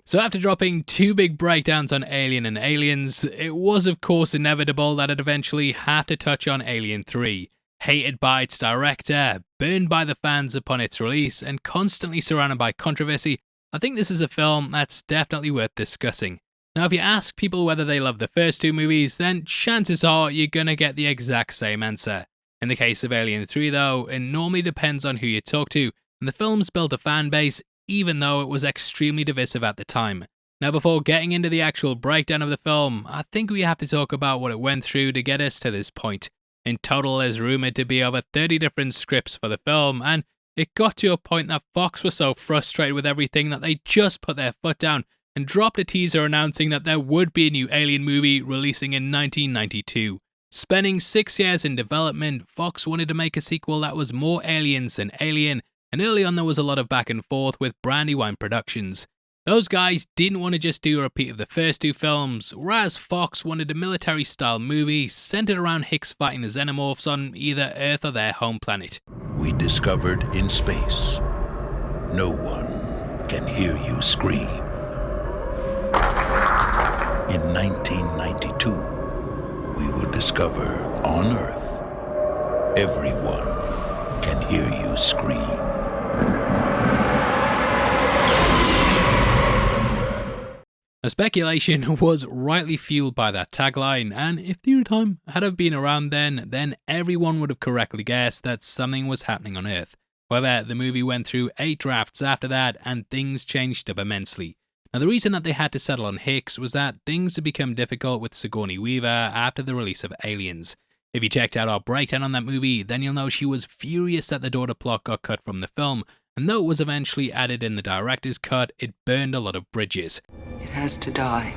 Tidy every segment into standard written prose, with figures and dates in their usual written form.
So after dropping two big breakdowns on Alien and Aliens, it was of course inevitable that I'd eventually have to touch on Alien 3. Hated by its director, burned by the fans upon its release, and constantly surrounded by controversy, I think this is a film that's definitely worth discussing. Now if you ask people whether they love the first two movies, then chances are you're gonna get the exact same answer. In the case of Alien 3 though, it normally depends on who you talk to, and the film's built a fan base even though it was extremely divisive at the time. Now before getting into the actual breakdown of the film, I think we have to talk about what it went through to get us to this point. In total, there's rumoured to be over 30 different scripts for the film, and it got to a point that Fox was so frustrated with everything that they just put their foot down and dropped a teaser announcing that there would be a new Alien movie releasing in 1992. Spending 6 years in development, Fox wanted to make a sequel that was more aliens than Alien, and early on there was a lot of back and forth with Brandywine Productions. Those guys didn't want to just do a repeat of the first two films, whereas Fox wanted a military-style movie centered around Hicks fighting the Xenomorphs on either Earth or their home planet. We discovered in space, no one can hear you scream. In 1992, we will discover on Earth, everyone can hear you scream. The speculation was rightly fueled by that tagline, and if theory time had have been around then everyone would have correctly guessed that something was happening on Earth. However, the movie went through 8 drafts after that, and things changed up immensely. Now the reason that they had to settle on Hicks was that things had become difficult with Sigourney Weaver after the release of Aliens. If you checked out our breakdown on that movie, then you'll know she was furious that the daughter plot got cut from the film, and though it was eventually added in the director's cut, it burned a lot of bridges. It has to die.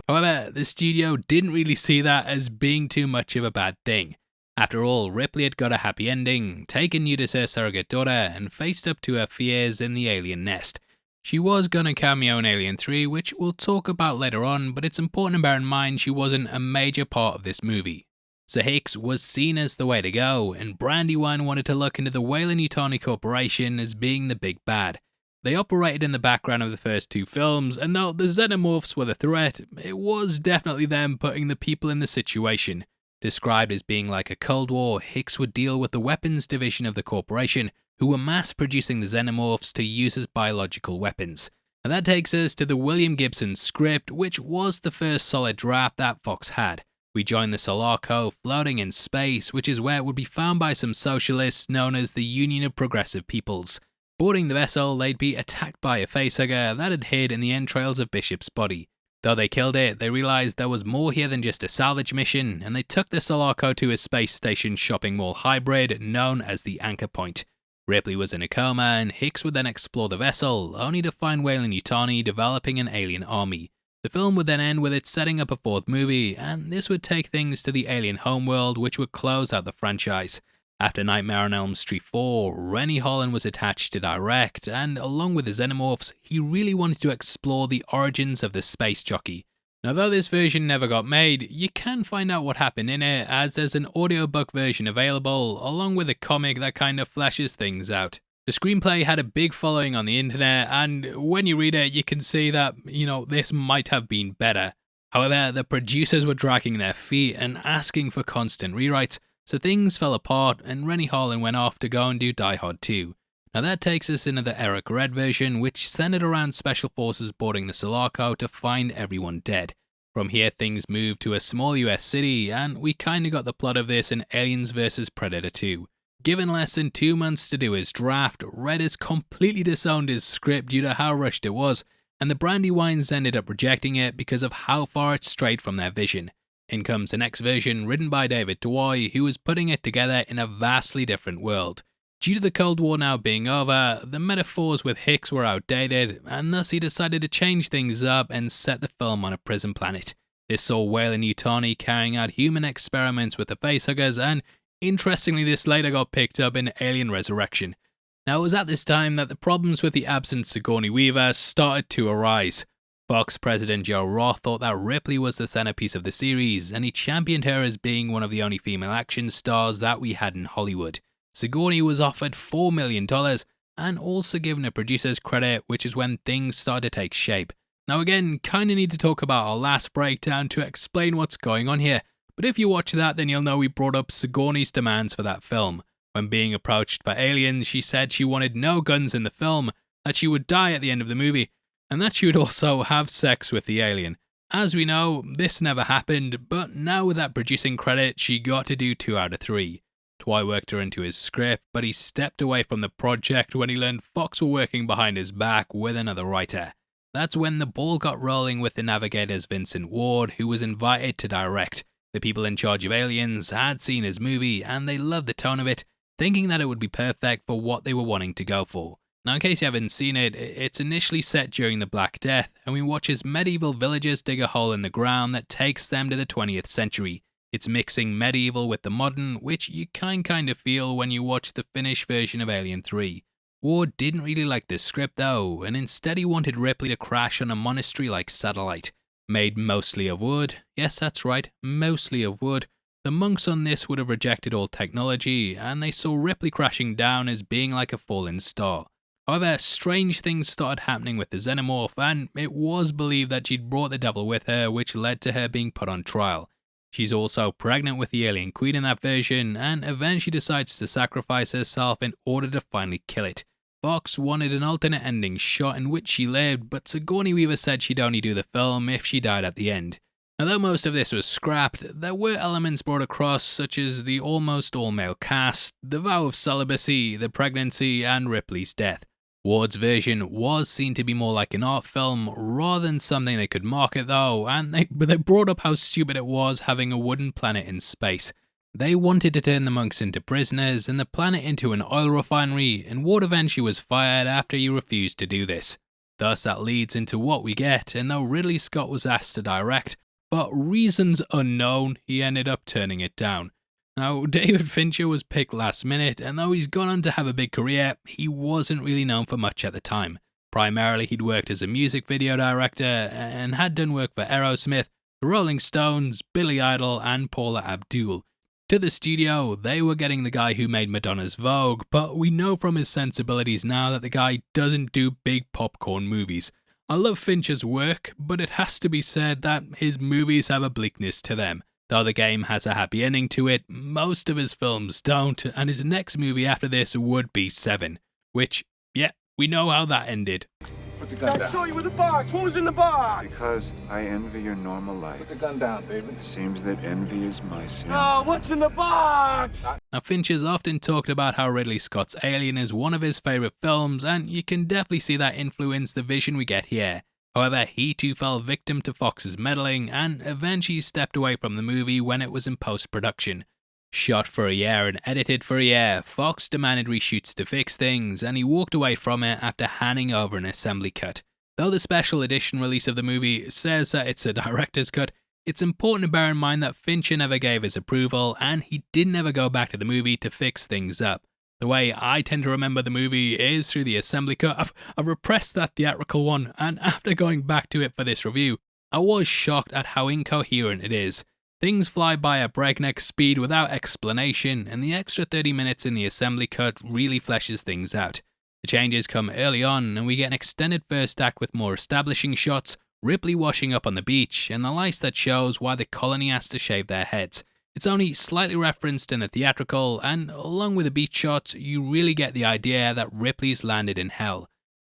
However, the studio didn't really see that as being too much of a bad thing. After all, Ripley had got a happy ending, taken Newt as her surrogate daughter, and faced up to her fears in the alien nest. She was gonna cameo in Alien 3, which we'll talk about later on, but it's important to bear in mind she wasn't a major part of this movie. So Hicks was seen as the way to go, and Brandywine wanted to look into the Weyland-Yutani Corporation as being the big bad. They operated in the background of the first two films, and though the Xenomorphs were the threat, it was definitely them putting the people in the situation. Described as being like a Cold War, Hicks would deal with the weapons division of the corporation, who were mass-producing the Xenomorphs to use as biological weapons. And that takes us to the William Gibson script, which was the first solid draft that Fox had. We join the Sulaco floating in space, which is where it would be found by some socialists known as the Union of Progressive Peoples. Boarding the vessel, they'd be attacked by a facehugger that had hid in the entrails of Bishop's body. Though they killed it, they realised there was more here than just a salvage mission, and they took the Sulaco to a space station shopping mall hybrid known as the Anchor Point. Ripley was in a coma, and Hicks would then explore the vessel, only to find Weyland-Yutani developing an alien army. The film would then end with it setting up a fourth movie, and this would take things to the alien homeworld, which would close out the franchise. After Nightmare on Elm Street 4, Rennie Holland was attached to direct, and along with the Xenomorphs, he really wanted to explore the origins of the space jockey. Now though this version never got made, you can find out what happened in it, as there's an audiobook version available, along with a comic that kind of fleshes things out. The screenplay had a big following on the internet, and when you read it, you can see that, this might have been better. However, the producers were dragging their feet and asking for constant rewrites, so things fell apart and Rennie Holland went off to go and do Die Hard 2. Now that takes us into the Eric Red version, which centered around special forces boarding the Sulaco to find everyone dead. From here things moved to a small US city, and we kinda got the plot of this in Aliens vs Predator 2. Given less than 2 months to do his draft, Red has completely disowned his script due to how rushed it was, and the Brandywines ended up rejecting it because of how far it strayed from their vision. In comes the next version, written by David Dwoy, who was putting it together in a vastly different world. Due to the Cold War now being over, the metaphors with Hicks were outdated, and thus he decided to change things up and set the film on a prison planet. This saw Weyland-Yutani carrying out human experiments with the facehuggers, and interestingly, this later got picked up in Alien Resurrection. Now, it was at this time that the problems with the absent Sigourney Weaver started to arise. Fox president Joe Roth thought that Ripley was the centerpiece of the series, and he championed her as being one of the only female action stars that we had in Hollywood. Sigourney was offered $4 million and also given a producer's credit, which is when things started to take shape. Now again, kinda need to talk about our last breakdown to explain what's going on here, but if you watch that then you'll know we brought up Sigourney's demands for that film. When being approached by aliens, she said she wanted no guns in the film, that she would die at the end of the movie, and that she would also have sex with the alien. As we know, this never happened, but now with that producing credit, she got to do 2 out of 3. Dwight worked her into his script, but he stepped away from the project when he learned Fox were working behind his back with another writer. That's when the ball got rolling with the Navigator's Vincent Ward, who was invited to direct. The people in charge of Aliens had seen his movie, and they loved the tone of it, thinking that it would be perfect for what they were wanting to go for. Now in case you haven't seen it, it's initially set during the Black Death, and we watch as medieval villagers dig a hole in the ground that takes them to the 20th century. It's mixing medieval with the modern, which you kind of feel when you watch the finished version of Alien 3. Ward didn't really like this script though, and instead he wanted Ripley to crash on a monastery-like satellite. Made mostly of wood, yes that's right, mostly of wood. The monks on this would have rejected all technology, and they saw Ripley crashing down as being like a fallen star. However, strange things started happening with the xenomorph, and it was believed that she'd brought the devil with her, which led to her being put on trial. She's also pregnant with the alien queen in that version, and eventually decides to sacrifice herself in order to finally kill it. Fox wanted an alternate ending shot in which she lived, but Sigourney Weaver said she'd only do the film if she died at the end. Although most of this was scrapped, there were elements brought across such as the almost all-male cast, the vow of celibacy, the pregnancy, and Ripley's death. Ward's version was seen to be more like an art film rather than something they could market though, and they brought up how stupid it was having a wooden planet in space. They wanted to turn the monks into prisoners and the planet into an oil refinery, and Ward eventually was fired after he refused to do this. Thus that leads into what we get, and though Ridley Scott was asked to direct, but reasons unknown, he ended up turning it down. Now, David Fincher was picked last minute, and though he's gone on to have a big career, he wasn't really known for much at the time. Primarily, he'd worked as a music video director, and had done work for Aerosmith, the Rolling Stones, Billy Idol, and Paula Abdul. To the studio, they were getting the guy who made Madonna's Vogue, but we know from his sensibilities now that the guy doesn't do big popcorn movies. I love Fincher's work, but it has to be said that his movies have a bleakness to them. Though the game has a happy ending to it, most of his films don't, and his next movie after this would be Seven, which, yeah, we know how that ended. Put the gun down. I saw you with the box. What was in the box? Because I envy your normal life. Put the gun down, baby. It seems that envy is my sin. Oh, what's in the box? Now, Fincher's often talked about how Ridley Scott's Alien is one of his favourite films, and you can definitely see that influence the vision we get here. However, he too fell victim to Fox's meddling and eventually stepped away from the movie when it was in post-production. Shot for a year and edited for a year, Fox demanded reshoots to fix things, and he walked away from it after handing over an assembly cut. Though the special edition release of the movie says that it's a director's cut, it's important to bear in mind that Fincher never gave his approval, and he didn't ever go back to the movie to fix things up. The way I tend to remember the movie is through the assembly cut. I've repressed that theatrical one, and after going back to it for this review, I was shocked at how incoherent it is. Things fly by at breakneck speed without explanation, and the extra 30 minutes in the assembly cut really fleshes things out. The changes come early on, and we get an extended first act with more establishing shots, Ripley washing up on the beach, and the lights that shows why the colony has to shave their heads. It's only slightly referenced in the theatrical, and along with the beach shots, you really get the idea that Ripley's landed in hell.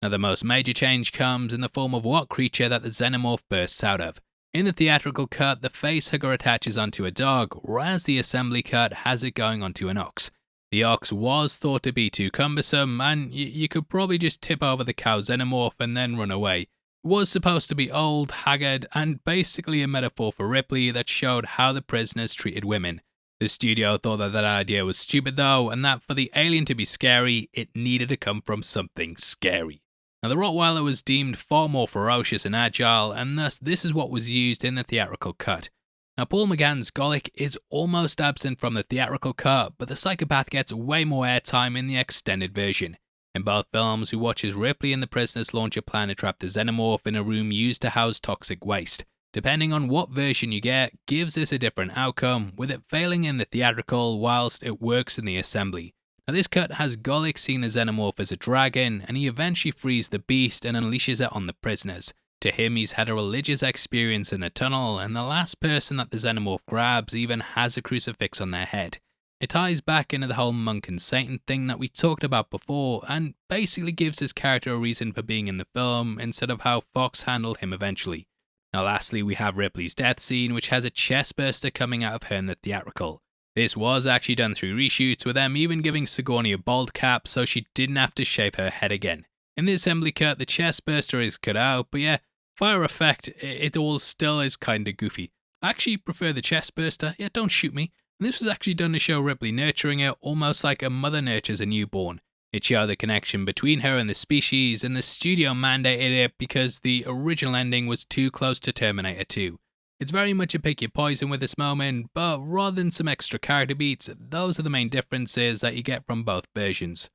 Now the most major change comes in the form of what creature that the xenomorph bursts out of. In the theatrical cut, the face hugger attaches onto a dog, whereas the assembly cut has it going onto an ox. The ox was thought to be too cumbersome, and you could probably just tip over the cow xenomorph and then run away. It was supposed to be old, haggard, and basically a metaphor for Ripley that showed how the prisoners treated women. The studio thought that idea was stupid though, and that for the alien to be scary, it needed to come from something scary. Now the Rottweiler was deemed far more ferocious and agile, and thus this is what was used in the theatrical cut. Now Paul McGann's Golic is almost absent from the theatrical cut, but the psychopath gets way more airtime in the extended version. In both films, we watch as Ripley and the prisoners launch a plan to trap the xenomorph in a room used to house toxic waste. Depending on what version you get, gives this a different outcome, with it failing in the theatrical whilst it works in the assembly. Now this cut has Golic seeing the xenomorph as a dragon, and he eventually frees the beast and unleashes it on the prisoners. To him, he's had a religious experience in a tunnel, and the last person that the xenomorph grabs even has a crucifix on their head. It ties back into the whole monk and Satan thing that we talked about before, and basically gives his character a reason for being in the film instead of how Fox handled him eventually. Now lastly, we have Ripley's death scene, which has a chest burster coming out of her in the theatrical. This was actually done through reshoots, with them even giving Sigourney a bald cap so she didn't have to shave her head again. In the assembly cut, the chest burster is cut out, but yeah, fire effect, it all still is kinda goofy. I actually prefer the chest burster, yeah, don't shoot me. And this was actually done to show Ripley nurturing her almost like a mother nurtures a newborn. It showed the connection between her and the species, and the studio mandated it because the original ending was too close to Terminator 2. It's very much a pick your poison with this moment, but rather than some extra character beats, those are the main differences that you get from both versions.